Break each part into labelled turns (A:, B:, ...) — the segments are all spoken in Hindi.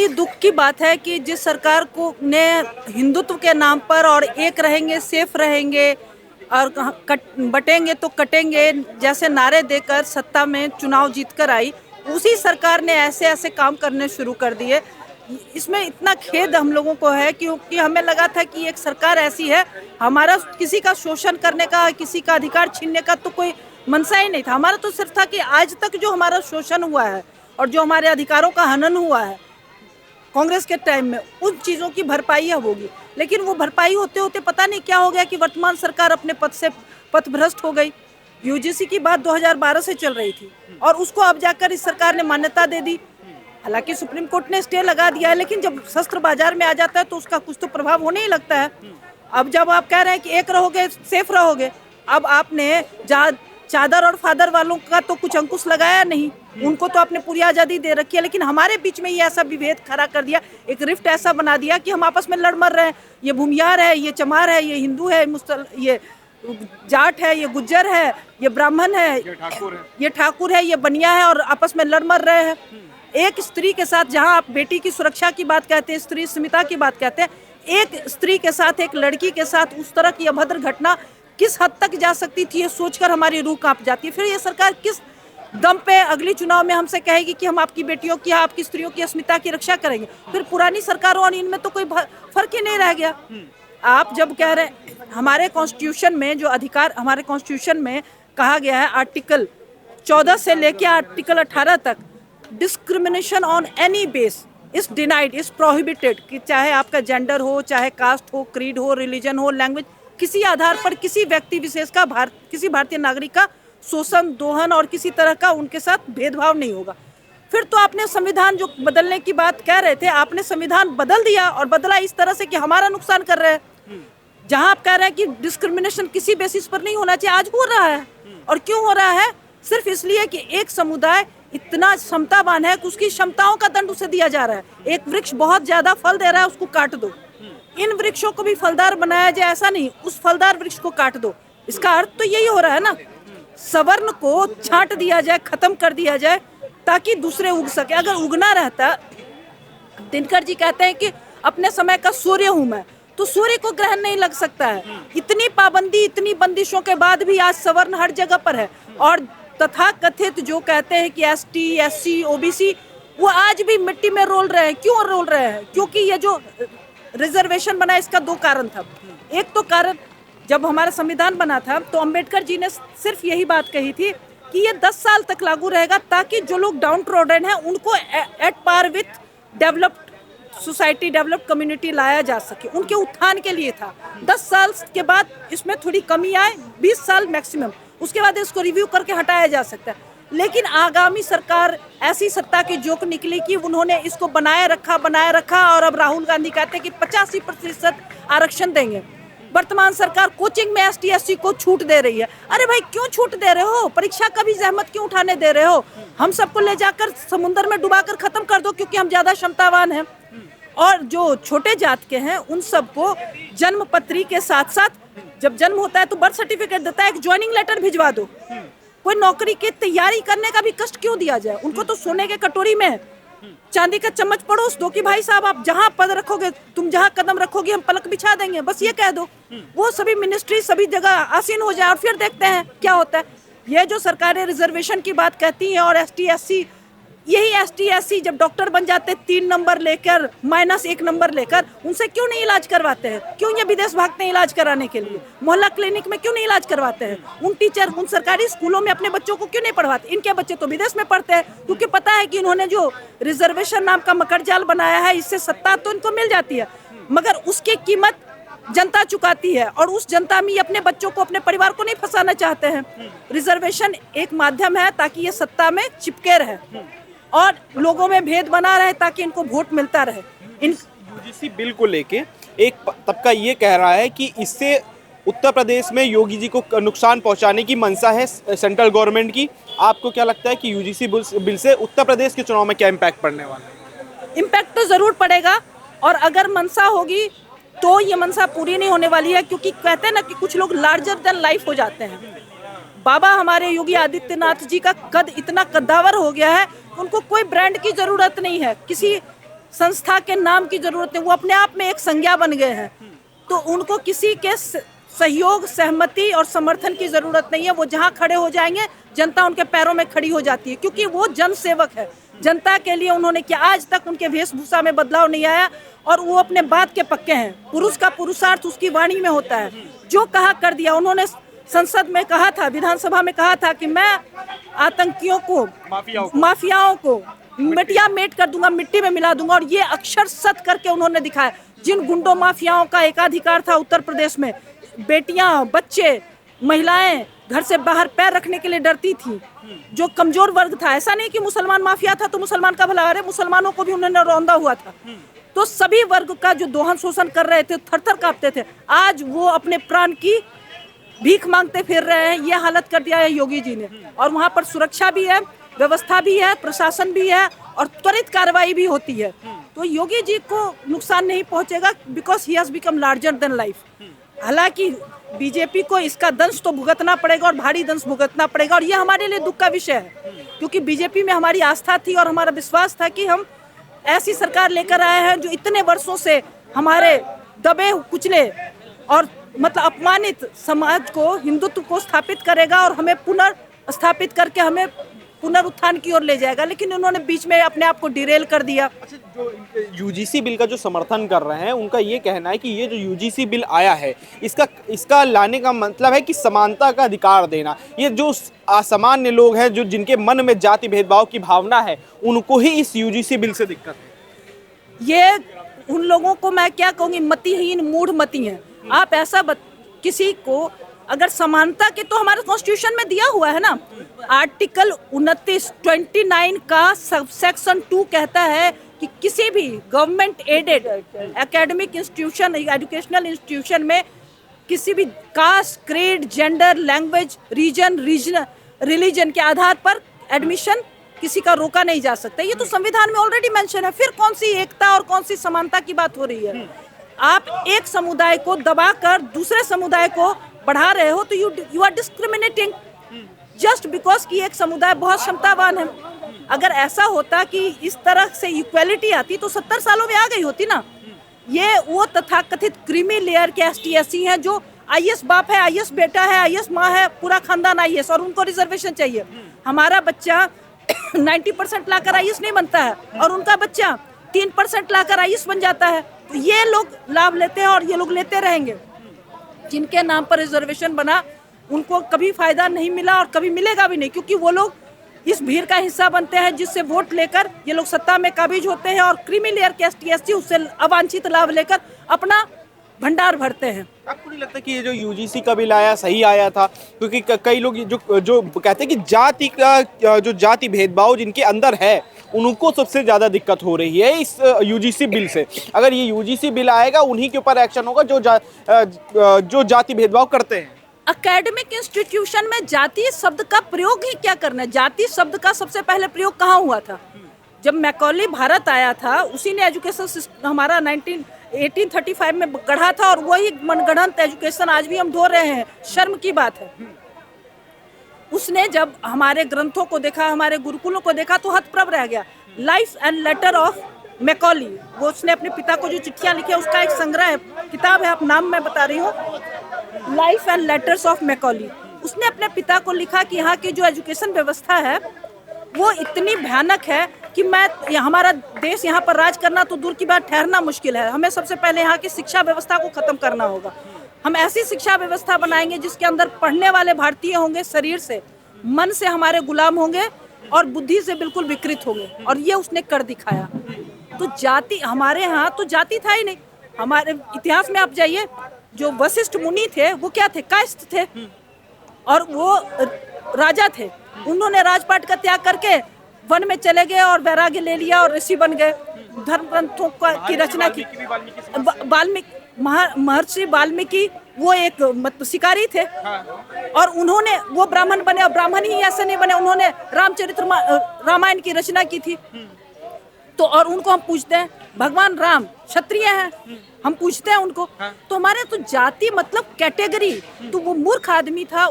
A: बड़ी दुख की बात है कि जिस सरकार को ने हिंदुत्व के नाम पर और एक रहेंगे, सेफ रहेंगे और बटेंगे तो कटेंगे जैसे नारे देकर सत्ता में चुनाव जीतकर आई, उसी सरकार ने ऐसे ऐसे काम करने शुरू कर दिए। इसमें इतना खेद हम लोगों को है क्योंकि हमें लगा था कि एक सरकार ऐसी है, हमारा किसी का शोषण करने का, किसी का अधिकार छीनने का तो कोई मनसा ही नहीं था। हमारा तो सिर्फ था कि आज तक जो हमारा शोषण हुआ है और जो हमारे अधिकारों का हनन हुआ है कांग्रेस के टाइम में, उन चीज़ों की भरपाई अब होगी। लेकिन वो भरपाई होते होते पता नहीं क्या हो गया कि वर्तमान सरकार अपने पद से पथभ्रष्ट हो गई। यूजीसी की बात 2012 से चल रही थी और उसको अब जाकर इस सरकार ने मान्यता दे दी। हालांकि सुप्रीम कोर्ट ने स्टे लगा दिया है, लेकिन जब शस्त्र बाजार में आ जाता है तो उसका कुछ तो प्रभाव होने ही लगता है। अब जब आप कह रहे हैं कि एक रहोगे सेफ रहोगे, अब आपने चादर और फादर वालों का तो कुछ अंकुश लगाया नहीं, उनको तो आपने पूरी आज़ादी दे रखी है, लेकिन हमारे बीच में ये ऐसा विभेद खड़ा कर दिया, एक रिफ्ट ऐसा बना दिया कि हम आपस में लड़ मर रहे हैं। ये भूमियार है, ये चमार है, ये हिंदू है, ये जाट है, ये गुज्जर है, ये ब्राह्मण है, ये ठाकुर है, ये बनिया है और आपस में लड़ मर रहे हैं। एक स्त्री के साथ, जहां आप बेटी की सुरक्षा की बात कहते हैं, स्त्री स्मिता की बात कहते हैं, एक स्त्री के साथ, एक लड़की के साथ उस तरह की अभद्र घटना किस हद तक जा सकती थी, ये सोचकर हमारी रूह कांप जाती है। फिर ये सरकार किस दम पे अगली चुनाव में हमसे कहेगी कि हम आपकी बेटियों की, आपकी स्त्रियों की अस्मिता की रक्षा करेंगे। फिर पुरानी सरकारों और इनमें तो कोई फर्क ही नहीं रह गया। आप जब कह रहे हैं हमारे कॉन्स्टिट्यूशन में जो अधिकार, हमारे कॉन्स्टिट्यूशन में कहा गया है आर्टिकल 14 से लेकर आर्टिकल 18 तक, discrimination on any base is denied, is prohibited, कि चाहे आपका जेंडर हो, चाहे कास्ट हो, क्रीड हो, रिलीजन हो, लैंग्वेज, किसी आधार पर किसी व्यक्ति विशेष का किसी भारतीय नागरिक का शोषण, दोहन और किसी तरह का उनके साथ भेदभाव नहीं होगा। फिर तो आपने संविधान जो बदलने की बात कह रहे थे, आपने संविधान बदल दिया और बदला इस तरह से कि हमारा नुकसान कर रहे हैं। जहां आप कह रहे हैं कि डिस्क्रिमिनेशन किसी बेसिस पर नहीं होना चाहिए, आज हो रहा है। और क्यों हो रहा है? सिर्फ इसलिए कि एक समुदाय इतना क्षमतावान है कि उसकी क्षमताओं का दंड उसे दिया जा रहा है। एक वृक्ष बहुत ज्यादा फल दे रहा है, उसको काट दो। इन वृक्षों को भी फलदार बनाया जाए ऐसा नहीं, उस फलदार वृक्ष को काट दो। इसका अर्थ तो यही हो रहा है ना, सवर्ण को छांट दिया जाए, खत्म कर दिया जाए ताकि दूसरे उग सके। अगर उगना रहता, दिनकर जी कहते हैं कि अपने समय का सूर्य हूं मैं, तो सूर्य को ग्रहण नहीं लग सकता है। इतनी पाबंदी, इतनी बंदिशों के बाद भी आज सवर्ण हर जगह पर है। और तथा कथित जो कहते हैं कि एसटी, एससी, ओबीसी, वो आज भी मिट्टी में रोल रहे हैं। क्यों रोल रहे हैं? क्योंकि ये जो रिजर्वेशन बना, इसका दो कारण था। एक तो कारण, जब हमारा संविधान बना था तो अंबेडकर जी ने सिर्फ यही बात कही थी कि ये 10 साल तक लागू रहेगा ताकि जो लोग डाउन ट्रोडन हैं उनको at par with developed society, developed community लाया जा सके, उनके उत्थान के लिए था। 10 साल के बाद इसमें थोड़ी कमी आए, 20 साल मैक्सिमम, उसके बाद इसको रिव्यू करके हटाया जा सकता है। लेकिन आगामी सरकार ऐसी सत्ता की जोक निकली कि उन्होंने इसको बनाए रखा और अब राहुल गांधी कहते हैं कि 85% आरक्षण देंगे। वर्तमान सरकार कोचिंग में एसटी, एससी को छूट दे रही है। अरे भाई, क्यों छूट दे रहे हो? परीक्षा का भी जहमत क्यों उठाने दे रहे हो? हम सबको ले जाकर समुद्र में डुबाकर खत्म कर दो क्योंकि हम ज्यादा क्षमतावान हैं। और जो छोटे जात के हैं उन सबको जन्म पत्री के साथ साथ, जब जन्म होता है तो बर्थ सर्टिफिकेट देता है, एक ज्वाइनिंग लेटर भिजवा दो। कोई नौकरी की तैयारी करने का भी कष्ट क्यों दिया जाए? उनको तो सोने के कटोरी में चांदी का चम्मच पड़ोस दो कि भाई साहब, आप जहां पद रखोगे, तुम जहां कदम रखोगे, हम पलक बिछा देंगे, बस ये कह दो। वो सभी मिनिस्ट्री सभी जगह आसीन हो जाए और फिर देखते हैं क्या होता है। ये जो सरकारें रिजर्वेशन की बात कहती हैं और एसटी, एससी, यही एसटी, एससी जब डॉक्टर बन जाते 3 नंबर लेकर, -1 नंबर लेकर, उनसे क्यों नहीं इलाज करवाते हैं? क्यों ये विदेश भागते हैं इलाज कराने के लिए? मोहल्ला क्लिनिक में क्यों नहीं इलाज करवाते हैं? उन टीचर, उन सरकारी स्कूलों में अपने बच्चों को क्यों नहीं पढ़वाते? इनके बच्चे तो विदेश में पढ़ते हैं क्योंकि पता है कि इन्होंने जो रिजर्वेशन नाम का मकर जाल बनाया है, इससे सत्ता तो इनको मिल जाती है, मगर उसकी कीमत जनता चुकाती है और उस जनता में अपने बच्चों को, अपने परिवार को नहीं फंसाना चाहते हैं। रिजर्वेशन एक माध्यम है ताकि ये सत्ता में चिपके रहे और लोगों में भेद बना रहे ताकि इनको वोट मिलता रहे।
B: यूजीसी बिल को लेके एक तबका ये कह रहा है कि इससे उत्तर प्रदेश में योगी जी को नुकसान पहुंचाने की मंशा है सेंट्रल गवर्नमेंट की। आपको क्या लगता है कि यूजीसी बिल से उत्तर प्रदेश के चुनाव में क्या इम्पैक्ट पड़ने वाला है?
A: इम्पैक्ट तो जरूर पड़ेगा और अगर मंशा होगी तो ये मंशा पूरी नहीं होने वाली है, क्योंकि कहते हैं ना कि कुछ लोग लार्जर देन लाइफ हो जाते हैं। बाबा हमारे योगी आदित्यनाथ जी का कद इतना कद्दावर हो गया है, उनको कोई ब्रांड की जरूरत नहीं है, किसी संस्था के नाम की जरूरत है, वो अपने आप में एक संज्ञा बन गए हैं। तो उनको किसी के सहयोग, सहमति और समर्थन की जरूरत नहीं है। वो जहां खड़े हो जाएंगे जनता उनके पैरों में खड़ी हो जाती है, क्योंकि वो जन सेवक है। जनता के लिए उन्होंने किया, आज तक उनके वेशभूषा में बदलाव नहीं आया और वो अपने बात के पक्के हैं। पुरुष का पुरुषार्थ उसकी वाणी में होता है, जो कहा कर दिया। उन्होंने संसद में कहा था, विधानसभा में कहा था कि मैं आतंकियों को, माफियाओं को मिटिया मेट कर दूंगा, मिट्टी में मिला दूंगा। और ये अक्षर सत करके उन्होंने दिखाया। जिन गुंडों माफियाओं का एकाधिकार था उत्तर प्रदेश में, बेटियां, बच्चे, महिलाएं घर से बाहर पैर रखने के लिए डरती थी। जो कमजोर वर्ग था, ऐसा नहीं कि मुसलमान माफिया था तो मुसलमान का भला, अरे मुसलमानों को भी उन्होंने रौंदा हुआ था। तो सभी वर्ग का जो दोहन शोषण कर रहे थे, थर-थर कांपते थे, आज वो अपने प्राण की भीख मांगते फिर रहे हैं। ये हालत कर दिया है योगी जी ने। और वहाँ पर सुरक्षा भी है, व्यवस्था भी है, प्रशासन भी है और त्वरित कार्रवाई भी होती है। तो योगी जी को नुकसान नहीं पहुंचेगा, because he has become larger than life. हालांकि बीजेपी को इसका दंश तो भुगतना पड़ेगा और भारी दंश भुगतना पड़ेगा। और ये हमारे लिए दुख का विषय है, क्योंकि बीजेपी में हमारी आस्था थी और हमारा विश्वास था कि हम ऐसी सरकार लेकर आए हैं जो इतने वर्षों से हमारे दबे कुचले और मतलब अपमानित समाज को, हिंदुत्व को स्थापित करेगा और हमें पुनर्स्थापित करके हमें पुनरुत्थान की ओर ले जाएगा। लेकिन उन्होंने बीच में अपने आप को डिरेल कर दिया।
B: अच्छा, जो यूजीसी बिल का जो समर्थन कर रहे हैं, उनका ये कहना है कि ये जो यूजीसी बिल आया है, इसका लाने का मतलब है कि समानता का अधिकार देना। ये जो असामान्य लोग हैं, जो जिनके मन में जाति भेदभाव की भावना है, उनको ही इस यूजीसी बिल से दिक्कत है।
A: ये उन लोगों को मैं क्या कहूँगी, मतिहीन मूढ़ मति हैं। आप ऐसा किसी को अगर समानता के, तो हमारे कॉन्स्टिट्यूशन में दिया हुआ है ना, आर्टिकल 29 का सेक्शन 2 कहता है कि किसी भी government aided academic institution, educational institution में किसी भी caste, creed, gender, language, religion के आधार पर एडमिशन किसी का रोका नहीं जा सकता। ये तो संविधान में ऑलरेडी मेंशन है। फिर कौन सी एकता और कौन सी समानता की बात हो रही है? आप एक समुदाय को दबाकर दूसरे समुदाय को बढ़ा रहे हो, तो you are discriminating just because कि एक समुदाय बहुत क्षमतावान है। अगर ऐसा होता कि इस तरह से इक्वालिटी आती तो 70 सालों में आ गई होती ना। ये वो तथाकथित क्रीमी लेयर के ST/SC हैं जो IAS बाप है, IAS बेटा है, IAS माँ है, पूरा खानदान IAS, और उनको रिजर्वेशन चाहिए। हमारा बच्चा 90% लाकर IAS नहीं बनता है और उनका बच्चा 3% लाकर IAS बन जाता है। तो ये लोग लाभ लेते हैं और ये लोग लेते रहेंगे। जिनके नाम पर रिजर्वेशन बना उनको कभी फायदा नहीं मिला और कभी मिलेगा भी नहीं, क्योंकि वो लोग इस भीड़ का हिस्सा बनते हैं जिससे वोट लेकर ये लोग सत्ता में काबिज होते हैं और क्रीमी लेयर के ST/SC उससे अवांछित लाभ लेकर अपना भंडार भरते हैं।
B: आपको नहीं लगता कि ये जो यूजीसी का बिल आया सही आया था? क्योंकि कई लोग जो कहते हैं कि जाति का जो जाति भेदभाव जिनके अंदर है, उनको सबसे ज़्यादा दिक्कत हो रही है इस यूजीसी बिल से। अगर ये यूजीसी बिल आएगा, उन्हीं के ऊपर एक्शन होगा जो जाति भेदभाव करते हैं।
A: एकेडमिक इंस्टीट्यूशन में जाति शब्द का प्रयोग ही क्या करना है? जाति शब्द का सबसे पहले प्रयोग कहाँ हुआ था? जब मैकॉली भारत आया था, उसी ने एजुकेशन सिस्टम हमारा 1835 में गढ़ा था और वही मनगढ़ंत एजुकेशन आज भी हम ढो रहे हैं। शर्म की बात है। उसने जब हमारे ग्रंथों को देखा, हमारे गुरुकुलों को देखा, तो हतप्रभ रह गया। लाइफ एंड लेटर ऑफ मैकॉली, वो उसने अपने पिता को जो चिट्ठियां लिखी, उसका एक संग्रह है, किताब है, आप नाम मैं बता रही हूँ, लाइफ एंड लेटर्स ऑफ मैकॉली। उसने अपने पिता को लिखा कि यहाँ की जो एजुकेशन व्यवस्था है वो इतनी भयानक है कि हमारा देश यहाँ पर राज करना तो दूर की बात, ठहरना मुश्किल है। हमें सबसे पहले यहाँ की शिक्षा व्यवस्था को खत्म करना होगा। हम ऐसी शिक्षा व्यवस्था बनाएंगे जिसके अंदर पढ़ने वाले भारतीय होंगे, शरीर से, मन से हमारे गुलाम होंगे और बुद्धि से बिल्कुल विकृत होंगे। और ये उसने कर दिखाया। तो जाति, हमारे यहाँ तो जाति था ही नहीं। हमारे इतिहास में आप जाइए, जो वशिष्ठ मुनि थे वो क्या थे? कायस्थ थे और वो राजा थे। उन्होंने राजपाट का त्याग करके वन में चले गए और वैराग्य ले लिया और ऋषि बन गए। धर्म ग्रंथों की रचना की। महर्षि वाल्मीकि वो एक शिकारी थे और उन्होंने, वो ब्राह्मण बने, और ब्राह्मण ही ऐसे नहीं बने, उन्होंने रामायण की रचना की थी। तो और उनको हम पूछते हैं, भगवान राम क्षत्रिय हैं, हम पूछते हैं उनको। तो हमारे तो जाति मतलब कैटेगरी। तो वो मूर्ख आदमी था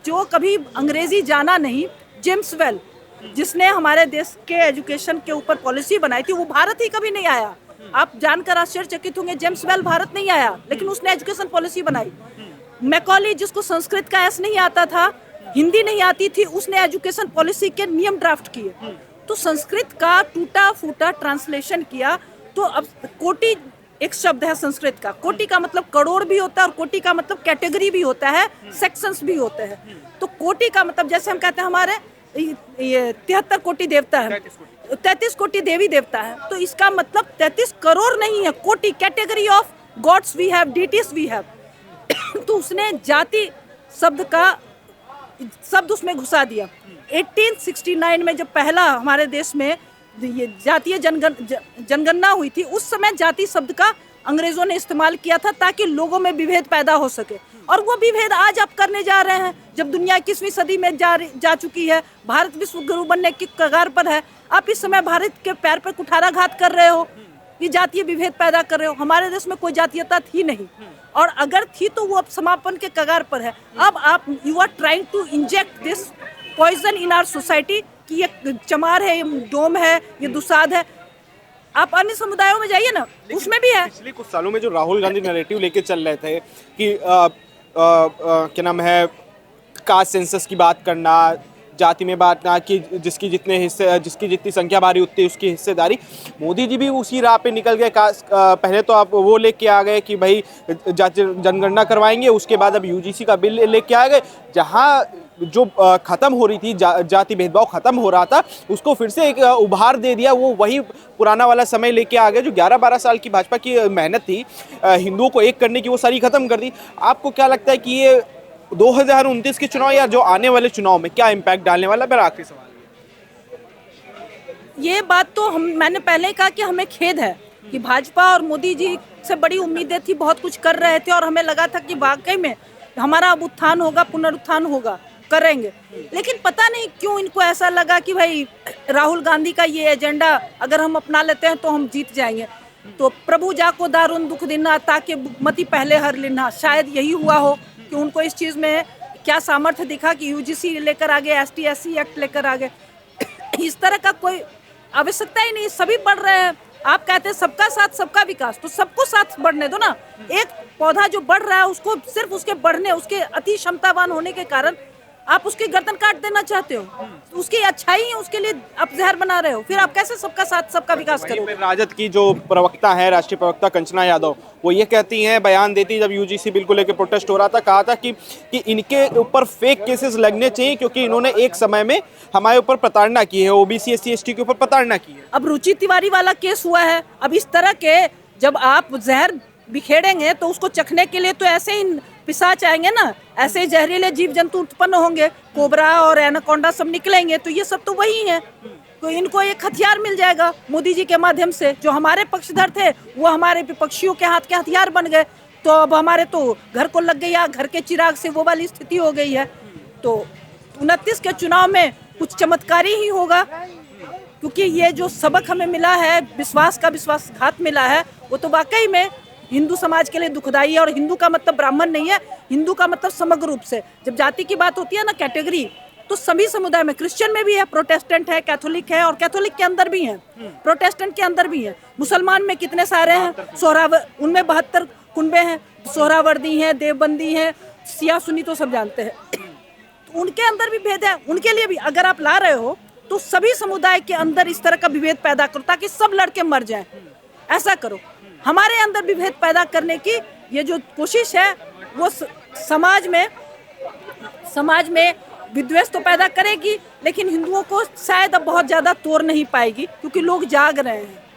A: जो कभी अंग्रेजी जाना नहीं, जेम्स वेल, जिसने हमारे देश के एजुकेशन के ऊपर पॉलिसी बनाई थी, वो भारत ही कभी नहीं आया। आप जानकर आश्चर्यचकित होंगे, जेम्स वेल भारत नहीं आया, लेकिन उसने एजुकेशन पॉलिसी बनाई। मैकॉली, जिसको संस्कृत का एस नहीं आता था, हिंदी नहीं आती थी, उसने एजुकेशन पॉलिसी के नियम ड्राफ्ट किए। तो संस्कृत का टूटा फूटा ट्रांसलेशन किया। तो अब कोटि एक शब्द है संस्कृत का, कोटि का मतलब करोड़ भी होता है और कोटि का मतलब कैटेगरी भी होता है, सेक्शंस भी होते हैं। तो कोटि का मतलब जैसे हम कहते हैं हमारे ये 73 कोटि देवता है, 33 कोटि देवी देवता है, तो इसका मतलब 33 करोड़ नहीं है, कोटि, category of gods we have, deities we have. तो उसने जाति शब्द उसमें घुसा दिया। 1869 में जब पहला हमारे देश में ये जातीय जनगणना हुई थी, उस समय जाति शब्द का अंग्रेजों ने इस्तेमाल किया था ताकि लोगों में विभेद पैदा हो सके। और वो विभेद आज आप करने जा रहे हैं, जब दुनिया 21वीं सदी में जा चुकी है, भारत विश्व गुरु बनने की कगार पर है। आप इस समय भारत के पैर पर कुठाराघात कर रहे हो, ये जातीय विभेद पैदा कर रहे हो। हमारे देश में कोई जातीयता थी नहीं, और अगर थी तो वो अब समापन के कगार पर है। अब आप you are trying to inject this poison in our society कि ये चमार है, ये डोम है, ये दुसाध है। आप अन्य समुदायों में जाइए ना, उसमें भी है।
B: पिछले कुछ सालों में जो राहुल गांधी नैरेटिव लेके चल रहे थे कि क्या नाम है, कास्ट सेंसस की बात करना, जाति में बांटना, कि जिसकी जितनी संख्या भारी उतनी उसकी हिस्सेदारी, मोदी जी भी उसी राह पे निकल गए। पहले तो आप वो लेके आ गए कि भाई जनगणना करवाएंगे, उसके बाद अब यूजीसी का बिल लेके आ गए, जहां जो खत्म हो रही थी, जाति भेदभाव खत्म हो रहा था, उसको फिर से एक उभार दे दिया। वो वही पुराना वाला समय लेके आ गए, जो 11-12 साल की भाजपा की मेहनत थी हिंदुओं को एक करने की, वो सारी खत्म कर दी। आपको क्या लगता है कि ये 2029 के चुनाव या जो आने वाले चुनाव में क्या इम्पैक्ट डालने वाला? मेरा आखिरी सवाल
A: ये बात तो मैंने पहले ही कहा कि हमें खेद है कि भाजपा और मोदी जी से बड़ी उम्मीदें थी, बहुत कुछ कर रहे थे और हमें लगा था कि वाकई में हमारा अब उत्थान होगा, पुनरुत्थान होगा, करेंगे। लेकिन पता नहीं क्यों इनको ऐसा लगा कि भाई राहुल गांधी का ये एजेंडा अगर हम अपना लेते हैं तो हम जीत जाएंगे। तो प्रभु जाको दारुण दुख देना ताकि मती पहले हर लेना, शायद यही हुआ हो कि उनको इस चीज़ में क्या सामर्थ्य दिखा कि यूजीसी लेकर आ गए, ST/SC एक्ट लेकर आ गए। इस तरह का कोई आवश्यकता ही नहीं, सभी बढ़ रहे हैं। आप कहते हैं सबका साथ सबका विकास, तो सबको साथ बढ़ने दो ना। एक पौधा जो बढ़ रहा है उसको सिर्फ उसके बढ़ने, उसके अति क्षमतावान होने के कारण आप उसकी गर्दन काट देना चाहते हो, तो उसकी अच्छाई है, उसके लिए आप जहर बना रहे हो। फिर आप कैसे सबका साथ सबका विकास करोगे?
B: राजद की जो प्रवक्ता है, राष्ट्रीय प्रवक्ता कंचना यादव, वो ये कहती हैं, बयान देती जब यूजीसी बिल को लेकर प्रोटेस्ट हो रहा था, कहा था कि इनके ऊपर फेक केसेस लगने चाहिए क्योंकि इन्होंने एक समय में हमारे ऊपर प्रताड़ना की है, ओबीसी SC/ST के ऊपर प्रताड़ना की है।
A: अब रुचि तिवारी वाला केस हुआ है। अब इस तरह के जब आप जहर बिखेरेंगे तो उसको चखने के लिए तो ऐसे ही पिशाच आएंगे ना, ऐसे ही जहरीले जीव जंतु उत्पन्न होंगे, कोबरा और एनाकोंडा सब निकलेंगे। तो ये सब तो वही है। तो इनको एक हथियार मिल जाएगा मोदी जी के माध्यम से। जो हमारे पक्षधर थे वो हमारे विपक्षियों के हाथ के हथियार बन गए। तो अब हमारे तो घर को लग गई आग, घर के चिराग से वो वाली स्थिति हो गई है। तो 29 के चुनाव में कुछ चमत्कारी ही होगा, क्योंकि ये जो सबक हमें मिला है, विश्वास का विश्वासघात मिला है, वो तो वाकई में हिंदू समाज के लिए दुखदाई है। और हिंदू का मतलब ब्राह्मण नहीं है, हिंदू का मतलब समग्र रूप से। जब जाति की बात होती है ना, कैटेगरी, तो सभी समुदाय में, क्रिश्चियन में भी है, प्रोटेस्टेंट है, कैथोलिक है, और कैथोलिक के अंदर भी है, प्रोटेस्टेंट के अंदर भी है। मुसलमान में कितने सारे हैं, उनमें 72 कुनबे हैं, सोहरावर्दी हैं, देवबंदी हैं, सिया सुन्नी तो सब जानते हैं। तो उनके अंदर भी भेद है। उनके लिए भी अगर आप ला रहे हो तो सभी समुदाय के अंदर इस तरह का विभेद पैदा करो ताकि सब लड़के मर जाएं। ऐसा करो। हमारे अंदर विभेद पैदा करने की ये जो कोशिश है वो समाज में विद्वेष तो पैदा करेगी, लेकिन हिंदुओं को शायद अब बहुत ज़्यादा तोड़ नहीं पाएगी, क्योंकि लोग जाग रहे हैं।